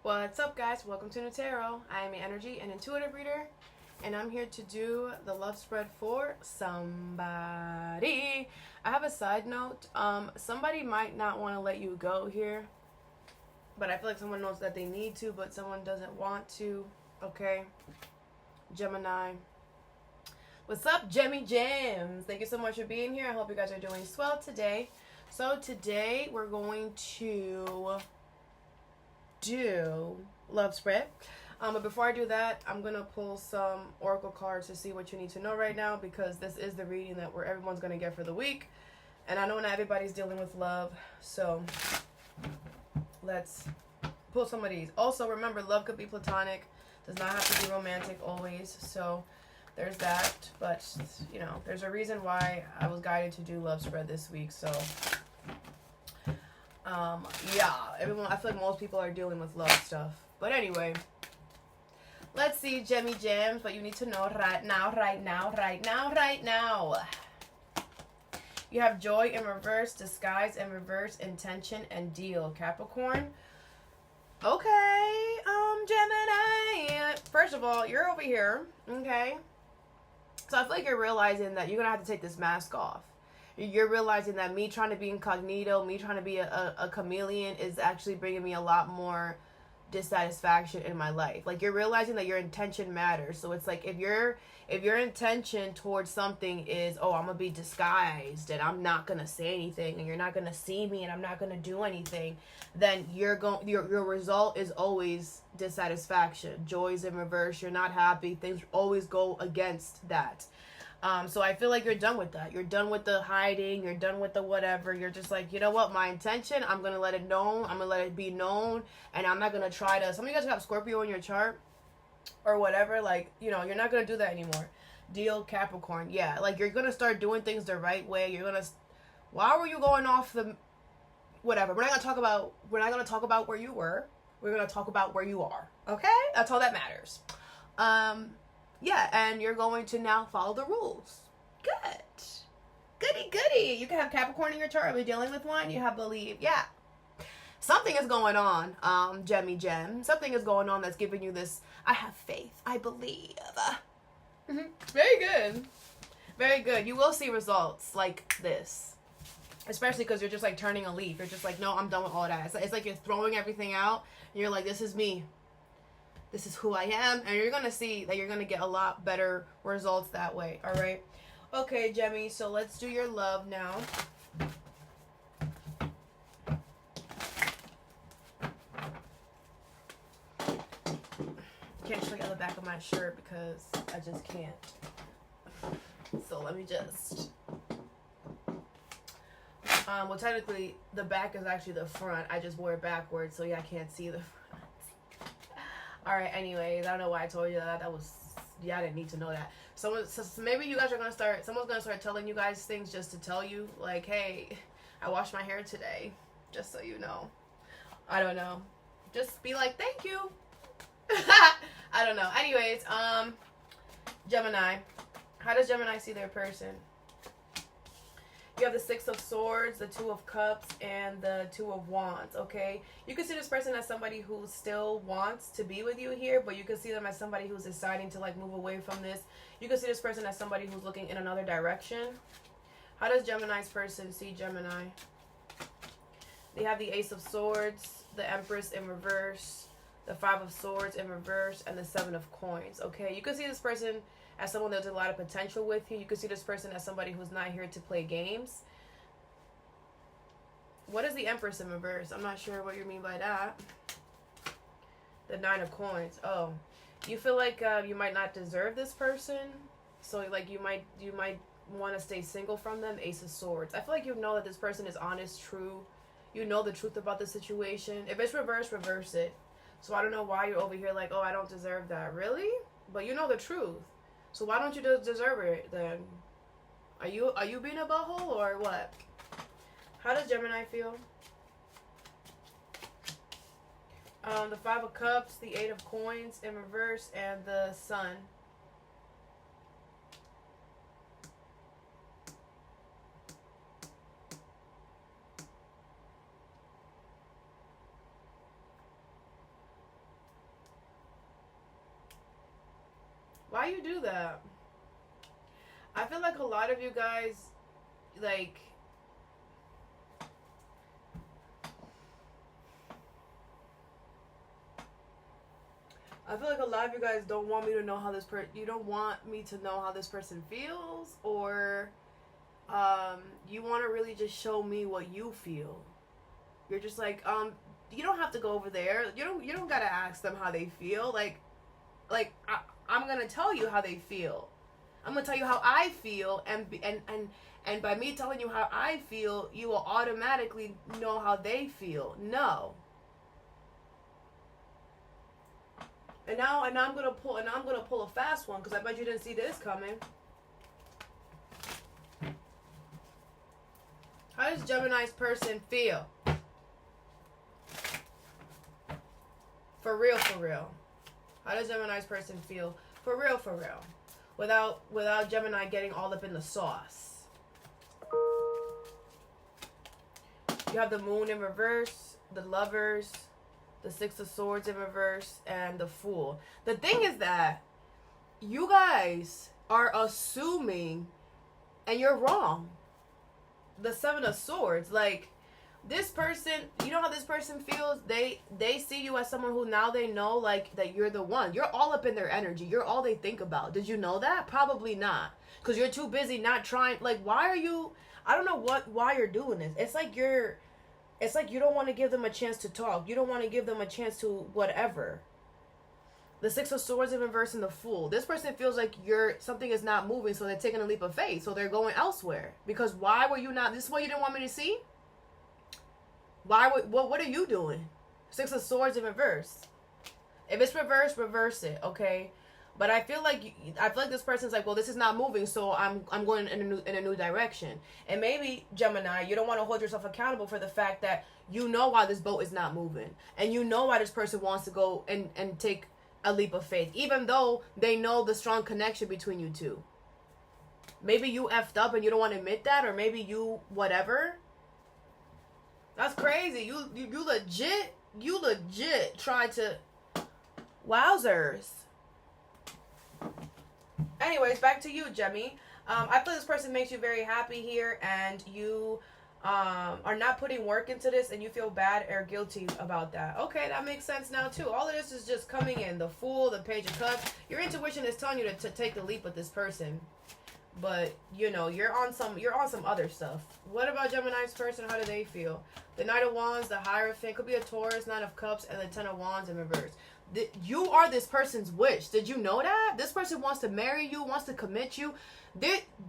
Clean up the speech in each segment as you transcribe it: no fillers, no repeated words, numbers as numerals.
What's up, guys? Welcome to Nutarot. I am an energy and intuitive reader, and I'm here to do the love spread for somebody. I have a side note. Somebody might not want to let you go here, but I feel like someone knows that they need to, but someone doesn't want to. Okay, Gemini. What's up, Gemmy Gems? Thank you so much for being here. I hope you guys are doing swell today. So today we're going to do love spread. But before I do that, I'm gonna pull some oracle cards to see what you need to know right now, because this is the reading that everyone's gonna get for the week, and I know not everybody's dealing with love, so let's pull some of these. Also, remember, love could be platonic, does not have to be romantic always, so there's that. But you know, there's a reason why I was guided to do love spread this week. So yeah, everyone, I feel like most people are dealing with love stuff. But anyway, let's see, Gemmy Gems, what you need to know right now, right now, right now, right now. You have joy in reverse, disguise in reverse, intention, and deal, Capricorn. Okay, Gemini. First of all, you're over here, okay? So I feel like you're realizing that you're going to have to take this mask off. You're realizing that me trying to be incognito, me trying to be a chameleon is actually bringing me a lot more dissatisfaction in my life. Like, you're realizing that your intention matters. So it's like, if your intention towards something is, oh, I'm gonna be disguised and I'm not gonna say anything and you're not gonna see me and I'm not gonna do anything, then your result is always dissatisfaction. Joy's in reverse. You're not happy. Things always go against that. So I feel like you're done with that. You're done with the hiding. You're done with the whatever. You're just like, you know what? My intention, I'm going to let it known. I'm going to let it be known. And I'm not going to try to... Some of you guys have Scorpio in your chart or whatever. Like, you know, you're not going to do that anymore. Deal, Capricorn. Yeah, like, you're going to start doing things the right way. You're going to... Why were you going off the... Whatever. We're not going to talk about where you were. We're going to talk about where you are. Okay? That's all that matters. Yeah, and you're going to now follow the rules. Good. Goody, goody. You can have Capricorn in your chart. Are we dealing with one? You have believe. Yeah. Something is going on, Gemmy Gem. Something is going on that's giving you this, I have faith. I believe. Very good. Very good. You will see results like this. Especially because you're just like turning a leaf. You're just like, no, I'm done with all that. It's like you're throwing everything out. And you're like, this is me. This is who I am, and you're going to see that you're going to get a lot better results that way, all right? Okay, Gemmy, so let's do your love now. Can't show you the back of my shirt because I just can't. So let me just... well, technically, the back is actually the front. I just wore it backwards, so yeah, I can't see the front. Alright, anyways, I don't know why I told you that. That was, yeah, I didn't need to know that. So maybe you guys are going to start, someone's going to start telling you guys things just to tell you, like, hey, I washed my hair today, just so you know. I don't know. Just be like, thank you. I don't know. Anyways, Gemini. How does Gemini see their person? You have the Six of Swords, the Two of Cups, and the Two of Wands, okay? You can see this person as somebody who still wants to be with you here, but you can see them as somebody who's deciding to, like, move away from this. You can see this person as somebody who's looking in another direction. How does Gemini's person see Gemini? They have the Ace of Swords, the Empress in reverse, the Five of Swords in reverse, and the Seven of Coins, okay? You can see this person as someone there's a lot of potential with you. You can see this person as somebody who's not here to play games. What is the Empress in reverse? I'm not sure what you mean by that. The Nine of Coins. Oh, you feel like you might not deserve this person, so like you might want to stay single from them. Ace of Swords. I feel like you know that this person is honest, true. You know the truth about the situation. If it's reverse, reverse it. So I don't know why you're over here like, oh, I don't deserve that. Really? But you know the truth. So why don't you deserve it then? Are you being a butthole or what? How does Gemini feel? The Five of Cups, the Eight of Coins in reverse, and the Sun. Why you do that? I feel like a lot of you guys, like, I feel like a lot of you guys don't want me to know how this you don't want me to know how this person feels, or you want to really just show me what you feel. You're just like, you don't have to go over there. You don't gotta ask them how they feel. I'm gonna tell you how they feel. I'm gonna tell you how I feel, and by me telling you how I feel, you will automatically know how they feel. No. And now I'm gonna pull a fast one, because I bet you didn't see this coming. How does Gemini's person feel? For real, for real. How does Gemini's person feel? For real, for real. Without Gemini getting all up in the sauce. You have the Moon in reverse, the Lovers, the Six of Swords in reverse, and the Fool. The thing is that you guys are assuming, and you're wrong. The Seven of Swords, like, this person, you know how this person feels? They see you as someone who now they know, like, that you're the one. You're all up in their energy. You're all they think about. Did you know that? Probably not. Because you're too busy not trying. Like, why are you, I don't know why you're doing this. It's like you don't want to give them a chance to talk. You don't want to give them a chance to whatever. The Six of Swords in reverse and the Fool. This person feels like something is not moving, so they're taking a leap of faith. So they're going elsewhere. Because why were you not, this is what you didn't want me to see? What are you doing? Six of Swords in reverse. If it's reverse, reverse it, okay? But I feel like this person's like, well, this is not moving, so I'm going in a new direction. And maybe, Gemini, you don't want to hold yourself accountable for the fact that you know why this boat is not moving, and you know why this person wants to go and take a leap of faith, even though they know the strong connection between you two. Maybe you effed up and you don't want to admit that, or maybe you whatever. That's crazy. You legit tried to. Wowzers. Anyways, back to you, Jemmy. I feel this person makes you very happy here, and you are not putting work into this, and you feel bad or guilty about that. Okay, that makes sense now too. All of this is just coming in. The Fool, the Page of Cups. Your intuition is telling you to take the leap with this person. But, you know, you're on some other stuff. What about Gemini's person? How do they feel? The Knight of Wands, the Hierophant, could be a Taurus, Nine of Cups, and the Ten of Wands in reverse. You are this person's wish. Did you know that? This person wants to marry you, wants to commit you.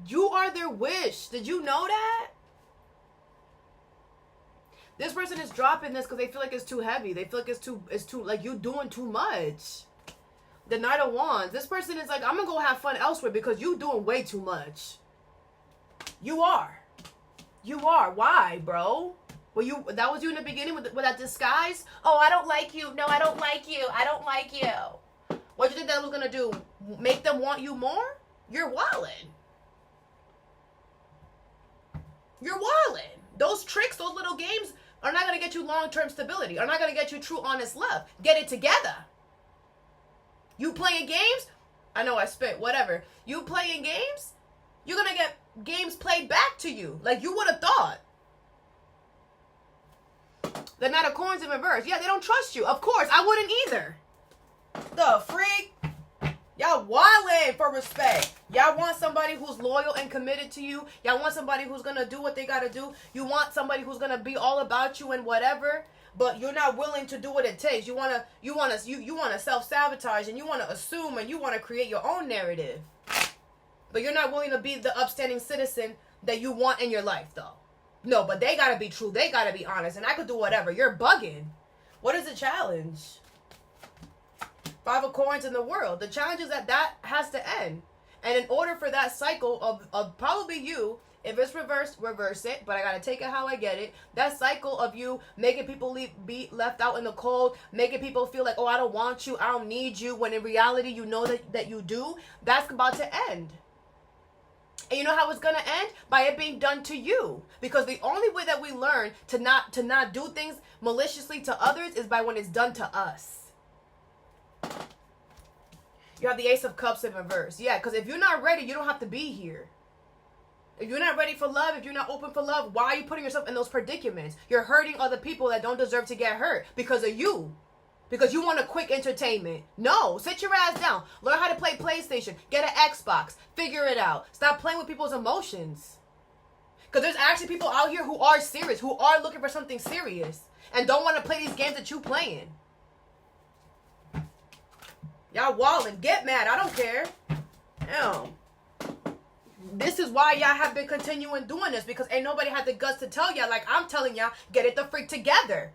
You are their wish. Did you know that? This person is dropping this because they feel like it's too heavy. They feel like it's too like you doing too much. The Knight of Wands. This person is like, I'm going to go have fun elsewhere because you doing way too much. You are. You are. Why, bro? That was you in the beginning with that disguise? Oh, I don't like you. No, I don't like you. I don't like you. What do you think that was going to do? Make them want you more? You're wildin'. You're wildin'. Those tricks, those little games are not going to get you long-term stability. Are not going to get you true, honest love. Get it together. You playing games? I know I spit, whatever. You playing games? You're going to get games played back to you. Like you would have thought. The Knight of Coins in reverse. Yeah, they don't trust you. Of course, I wouldn't either. The freak? Y'all wildin' for respect. Y'all want somebody who's loyal and committed to you. Y'all want somebody who's going to do what they got to do. You want somebody who's going to be all about you and whatever. But you're not willing to do what it takes. You wanna self-sabotage, and you wanna assume, and you wanna create your own narrative. But you're not willing to be the upstanding citizen that you want in your life, though. No, but they gotta be true. They gotta be honest, and I could do whatever. You're bugging. What is the challenge? Five of Coins in the World. The challenge is that has to end, and in order for that cycle of probably you. If it's reversed, reverse it. But I got to take it how I get it. That cycle of you making people be left out in the cold, making people feel like, oh, I don't want you, I don't need you, when in reality you know that you do, that's about to end. And you know how it's going to end? By it being done to you. Because the only way that we learn to not do things maliciously to others is by when it's done to us. You have the Ace of Cups in reverse. Yeah, because if you're not ready, you don't have to be here. If you're not ready for love, if you're not open for love, why are you putting yourself in those predicaments? You're hurting other people that don't deserve to get hurt because of you. Because you want a quick entertainment. No, sit your ass down. Learn how to play PlayStation. Get an Xbox. Figure it out. Stop playing with people's emotions. Because there's actually people out here who are serious, who are looking for something serious, and don't want to play these games that you playing. Y'all wildin'. Get mad. I don't care. Damn. This is why y'all have been continuing doing this, because ain't nobody had the guts to tell y'all, like I'm telling y'all, get it the freak together.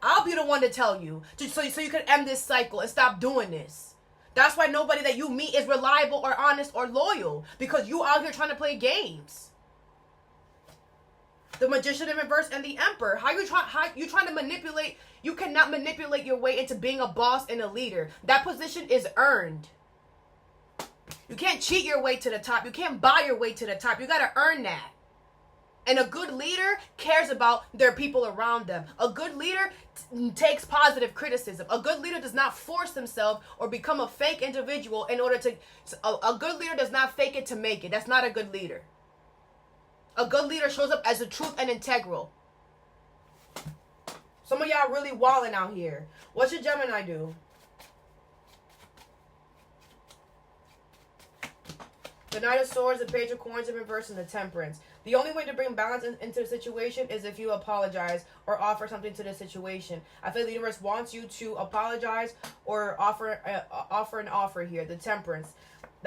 I'll be the one to tell you, so you can end this cycle and stop doing this. That's why nobody that you meet is reliable or honest or loyal, because you out here trying to play games. The Magician in reverse and the Emperor. How you trying to manipulate? You cannot manipulate your way into being a boss and a leader. That position is earned. You can't cheat your way to the top. You can't buy your way to the top. You got to earn that. And a good leader cares about their people around them. A good leader takes positive criticism. A good leader does not force themselves or become a fake individual in order to... A good leader does not fake it to make it. That's not a good leader. A good leader shows up as the truth and integral. Some of y'all really wilding out here. What should Gemini do? The Knight of Swords, the Page of Coins in reverse, and the Temperance. The only way to bring balance into the situation is if you apologize or offer something to the situation. I feel the universe wants you to apologize or offer an offer here. The Temperance.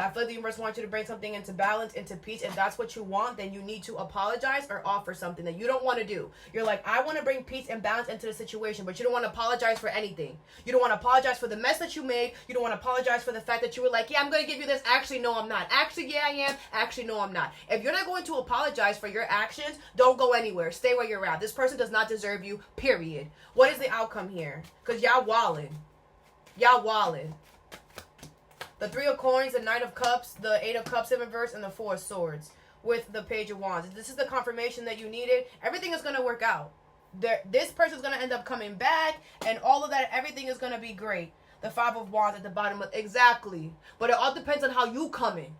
I feel the universe wants you to bring something into balance, into peace. If that's what you want, then you need to apologize or offer something that you don't want to do. You're like, I want to bring peace and balance into the situation, but you don't want to apologize for anything. You don't want to apologize for the mess that you made. You don't want to apologize for the fact that you were like, yeah, I'm going to give you this. Actually, no, I'm not. Actually, yeah, I am. Actually, no, I'm not. If you're not going to apologize for your actions, don't go anywhere. Stay where you're at. This person does not deserve you, period. What is the outcome here? Because y'all wildin'. Y'all wildin'. The Three of Coins, the Knight of Cups, the Eight of Cups in reverse, and the Four of Swords with the Page of Wands. If this is the confirmation that you needed, everything is going to work out. This person is going to end up coming back, and all of that, everything is going to be great. The Five of Wands at the bottom. Exactly. But it all depends on how you come in.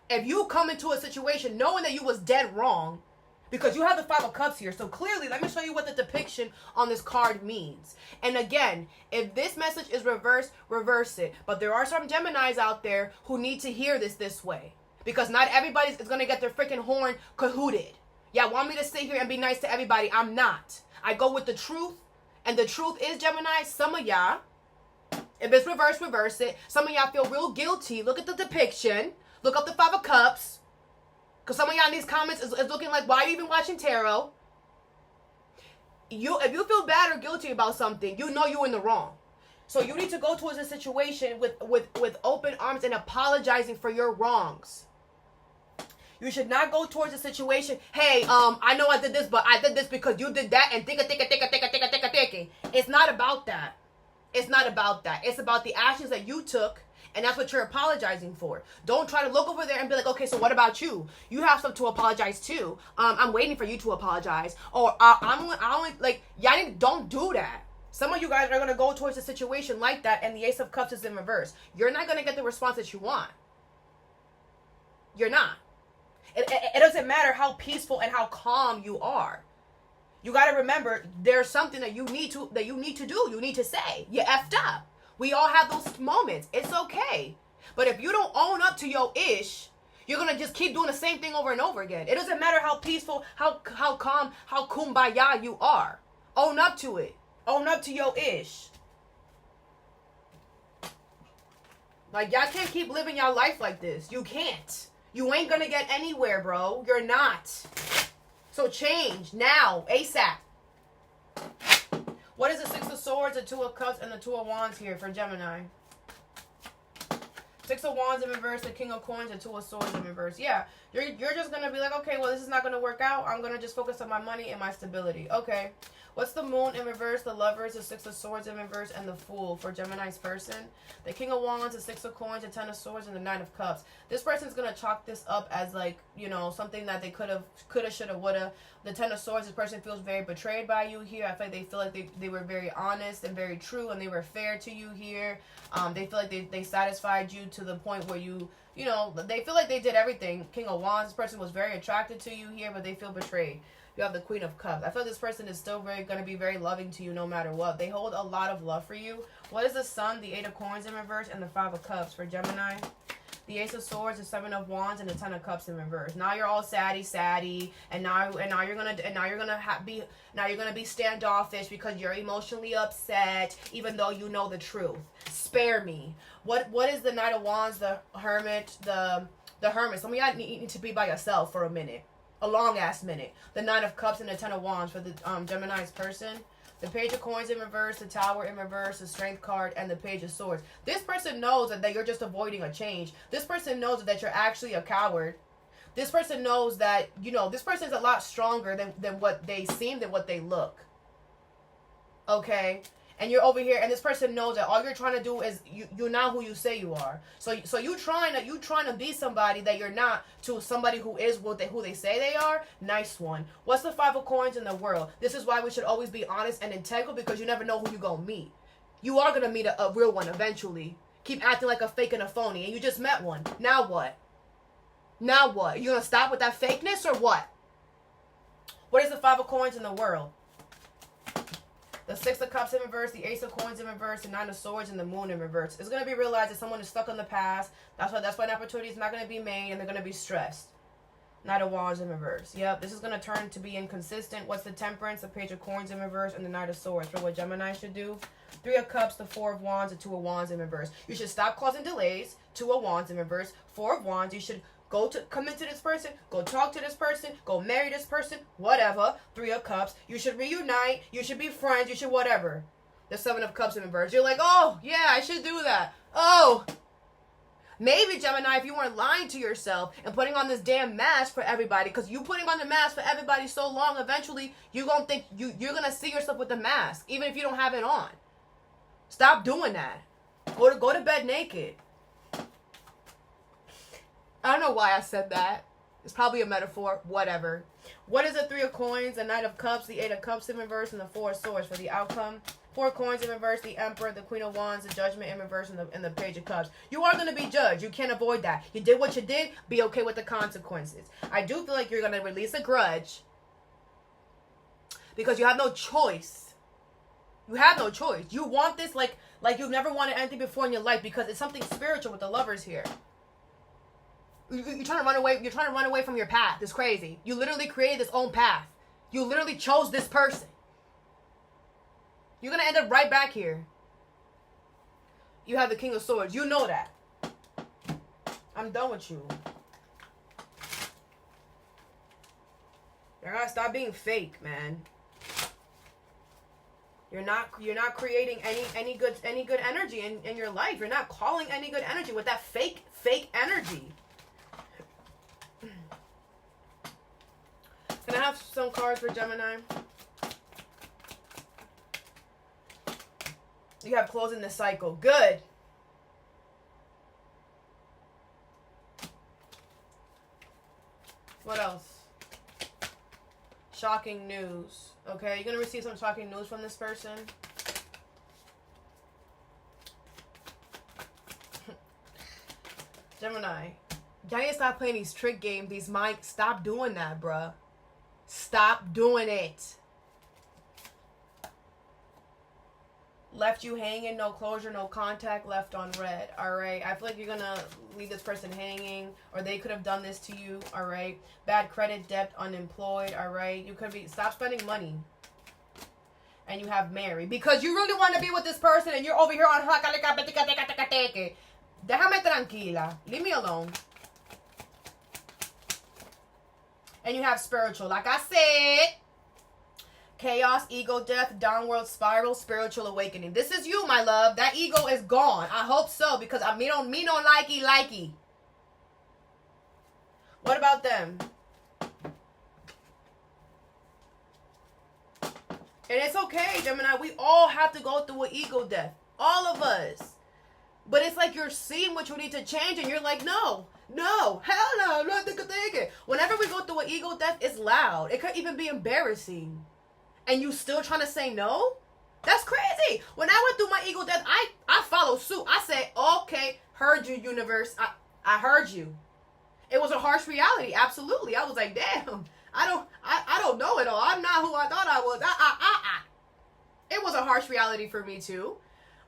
If you come into a situation knowing that you was dead wrong, because you have the Five of Cups here. So clearly, let me show you what the depiction on this card means. And again, if this message is reversed, reverse it. But there are some Geminis out there who need to hear this way. Because not everybody is going to get their freaking horn cahooted. Yeah, want me to sit here and be nice to everybody? I'm not. I go with the truth. And the truth is, Gemini, some of y'all, if it's reversed, reverse it. Some of y'all feel real guilty. Look at the depiction. Look up the Five of Cups. Because some of y'all in these comments is looking like, why are you even watching tarot? If you feel bad or guilty about something, you know you're in the wrong. So you need to go towards a situation with open arms and apologizing for your wrongs. You should not go towards a situation, hey, I know I did this, but I did this because you did that, and ticka. It's not about that. It's not about that. It's about the actions that you took. And that's what you're apologizing for. Don't try to look over there and be like, okay, so what about you? You have stuff to apologize to. I'm waiting for you to apologize. Or don't do that. Some of you guys are going to go towards a situation like that, and the Ace of Cups is in reverse. You're not going to get the response that you want. You're not. It doesn't matter how peaceful and how calm you are. You got to remember, there's something that you need to do. You need to say, you effed up. We all have those moments. It's okay. But if you don't own up to your ish, you're going to just keep doing the same thing over and over again. It doesn't matter how peaceful, how calm, how kumbaya you are. Own up to it. Own up to your ish. Like, y'all can't keep living your life like this. You can't. You ain't going to get anywhere, bro. You're not. So change now, ASAP. What is the Six of Swords, the Two of Cups, and the Two of Wands here for Gemini? Six of Wands in reverse, the King of Coins, and Two of Swords in reverse. Yeah, you're just going to be like, okay, well, this is not going to work out. I'm going to just focus on my money and my stability. Okay. What's the moon in reverse, the lovers, the six of swords in reverse, and the fool for Gemini's person? The king of wands, the six of coins, the ten of swords, and the nine of cups. This person's going to chalk this up as like, you know, something that they coulda, shoulda, woulda. The ten of swords, this person feels very betrayed by you here. I feel like they feel like they were very honest and very true, and they were fair to you here. They feel like they satisfied you to the point where you know, they feel like they did everything. King of wands, this person was very attracted to you here, but they feel betrayed. You have the Queen of Cups. I feel like this person is still going to be very loving to you no matter what. They hold a lot of love for you. What is the Sun, the Eight of Coins in reverse, and the Five of Cups for Gemini? The Ace of Swords, the Seven of Wands, and the Ten of Cups in reverse. Now you're all saddy, and now you're gonna be standoffish because you're emotionally upset, even though you know the truth. Spare me. What is the Knight of Wands, the Hermit, the Hermit? Some of y'all need to be by yourself for a minute. A long ass minute. The Nine of Cups and the Ten of Wands for the Gemini's person. The Page of Coins in reverse, the Tower in reverse, the Strength card, and the Page of Swords. This person knows that you're just avoiding a change. This person knows that you're actually a coward. This person knows that, you know, this person is a lot stronger than what they seem, than what they look. Okay? And you're over here, and this person knows that all you're trying to do is you're not who you say you are. So you trying to be somebody that you're not to somebody who is who they say they are. Nice one. What's the Five of Coins in the world? This is why we should always be honest and integral, because you never know who you're gonna meet. You are gonna meet a real one eventually. Keep acting like a fake and a phony, and you just met one. Now what? Now what? You gonna stop with that fakeness or what? What is the Five of Coins in the world? The Six of Cups in reverse, the Ace of Coins in reverse, the Nine of Swords, and the Moon in reverse. It's going to be realized that someone is stuck in the past. That's why an opportunity is not going to be made, and they're going to be stressed. Knight of Wands in reverse. Yep, this is going to turn to be inconsistent. What's the Temperance, the Page of Coins in reverse, and the Knight of Swords for what Gemini should do? Three of Cups, the Four of Wands, the Two of Wands in reverse. You should stop causing delays. Two of Wands in reverse. Four of Wands, you should commit to this person, go talk to this person, go marry this person, whatever. Three of Cups, you should reunite, you should be friends, you should whatever. The Seven of Cups in reverse, you're like, oh, yeah, I should do that. Oh, maybe, Gemini, if you weren't lying to yourself and putting on this damn mask for everybody, because you putting on the mask for everybody so long, eventually, you're going to think, you're going to see yourself with the mask, even if you don't have it on. Stop doing that. Go to bed naked. I don't know why I said that. It's probably a metaphor. Whatever. What is the Three of Coins, the Knight of Cups, the Eight of Cups in reverse, and the Four of Swords for the outcome? Four Coins in reverse, the Emperor, the Queen of Wands, the Judgment in reverse, and the Page of Cups. You are going to be judged. You can't avoid that. You did what you did. Be okay with the consequences. I do feel like you're going to release a grudge because you have no choice. You have no choice. You want this like you've never wanted anything before in your life, because it's something spiritual with the Lovers here. You're trying to run away. You're trying to run away from your path. It's crazy. You literally created this own path. You literally chose this person. You're gonna end up right back here. You have the King of Swords. You know that. I'm done with you. You gotta stop being fake, man. You're not creating any good energy in your life. You're not calling any good energy with that fake energy. Can I have some cards for Gemini? You have closing the cycle. Good. What else? Shocking news. Okay, you're going to receive some shocking news from this person. Gemini. Y'all need to stop playing these trick games, these mind. Stop doing that, bruh. Stop doing it. Left you hanging, no closure, no contact, left on red. Alright, I feel like you're gonna leave this person hanging, or they could have done this to you. Alright, bad credit, debt, unemployed. Alright, you could be, stop spending money. And you have married because you really want to be with this person, and you're over here on déjame tranquila, leave me alone. And you have spiritual, like I said. Chaos, ego, death, downward spiral, spiritual awakening. This is you, my love. That ego is gone. I hope so, because me don't likey. What about them? And it's okay, Gemini. We all have to go through an ego death. All of us. But it's like you're seeing what you need to change and you're like, no, hell no, I'm not thinking. Whenever we go through an ego death, it's loud. It could even be embarrassing. And you still trying to say no? That's crazy. When I went through my ego death, I followed suit. I said, okay, heard you, universe. I heard you. It was a harsh reality. Absolutely. I was like, damn, I don't know it all. I'm not who I thought I was. It was a harsh reality for me too.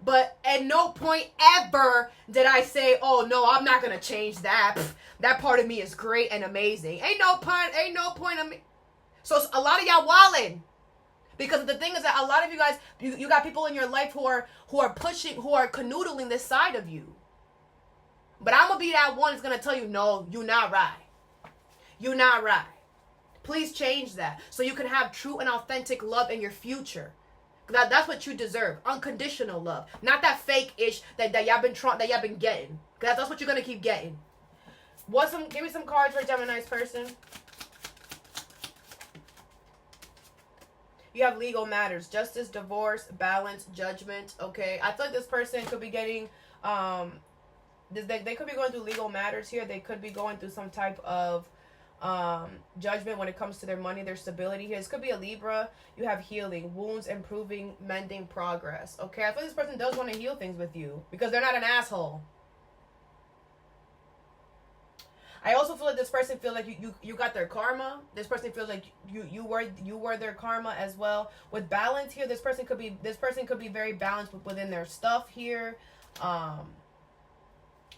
But at no point ever did I say, oh no, I'm not going to change that. Pfft, that part of me is great and amazing. Ain't no point of me. So a lot of y'all wildin'. Because the thing is that a lot of you guys, you got people in your life who are pushing, who are canoodling this side of you. But I'm going to be that one that's going to tell you, no, you're not right. You're not right. Please change that so you can have true and authentic love in your future. That's what you deserve. Unconditional love. Not that fake-ish that y'all been getting. Because that's what you're going to keep getting. Give me some cards for Gemini's person. You have legal matters. Justice, divorce, balance, judgment. Okay. I thought this person could be getting... They could be going through legal matters here. They could be going through some type of judgment when it comes to their money, their stability here. This could be a Libra. You have healing, wounds, improving, mending, progress. Okay, I feel this person does want to heal things with you because they're not an asshole. I also feel like this person feels like you got their karma. This person feels like you were their karma as well. With balance here, this person could be very balanced within their stuff here.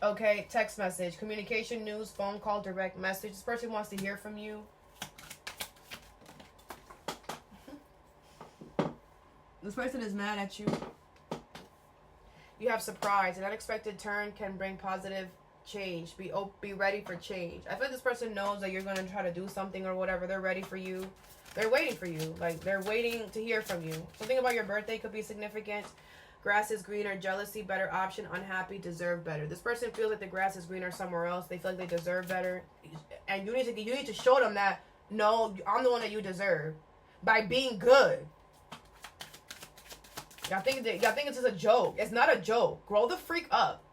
Okay, text message, communication, news, phone call, direct message. This person wants to hear from you. This person is mad at you. You have surprise. An unexpected turn can bring positive change. Be ready for change. I feel like this person knows that you're going to try to do something or whatever. They're ready for you. They're waiting for you. Like, they're waiting to hear from you. Something about your birthday could be significant. Grass is greener, jealousy, better option, unhappy, deserve better. This person feels like the grass is greener somewhere else. They feel like they deserve better. And you need to show them that, no, I'm the one that you deserve. By being good. Y'all think it's just a joke. It's not a joke. Grow the freak up.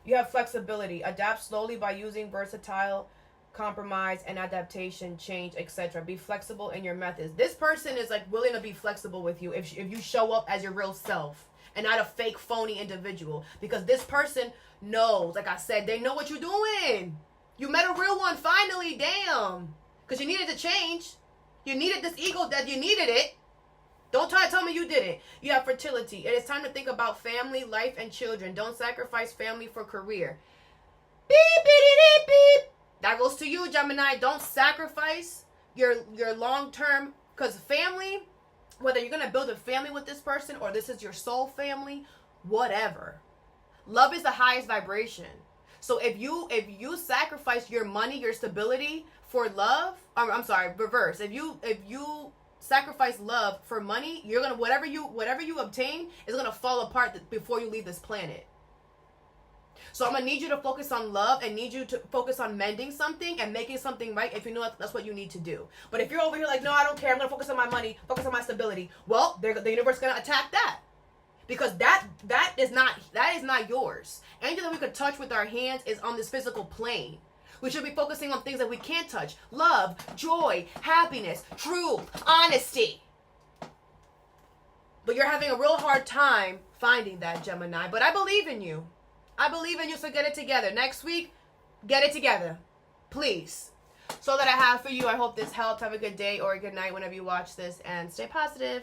You have flexibility. Adapt slowly by using versatile, compromise, and adaptation, change, etc. Be flexible in your methods. This person is like willing to be flexible with you if you show up as your real self. And not a fake, phony individual. Because this person knows, like I said, they know what you're doing. You met a real one finally, damn. Because you needed to change. You needed this ego that you needed it. Don't try to tell me you didn't. You have fertility. It is time to think about family, life, and children. Don't sacrifice family for career. Beep, beep, beep, beep. That goes to you, Gemini. Don't sacrifice your long-term, because family... Whether you're going to build a family with this person or this is your soul family, whatever. Love is the highest vibration. So if you sacrifice your money, your stability for love, I'm sorry, reverse. If you sacrifice love for money, you're going to whatever you obtain is going to fall apart before you leave this planet. So I'm going to need you to focus on love and need you to focus on mending something and making something right if you know that's what you need to do. But if you're over here like, no, I don't care. I'm going to focus on my money, focus on my stability. Well, the universe is going to attack that. Because that is not yours. Anything that we could touch with our hands is on this physical plane. We should be focusing on things that we can't touch. Love, joy, happiness, truth, honesty. But you're having a real hard time finding that, Gemini. But I believe in you. I believe in you, so get it together. Next week, get it together. Please. So that I have for you. I hope this helped. Have a good day or a good night whenever you watch this. And stay positive.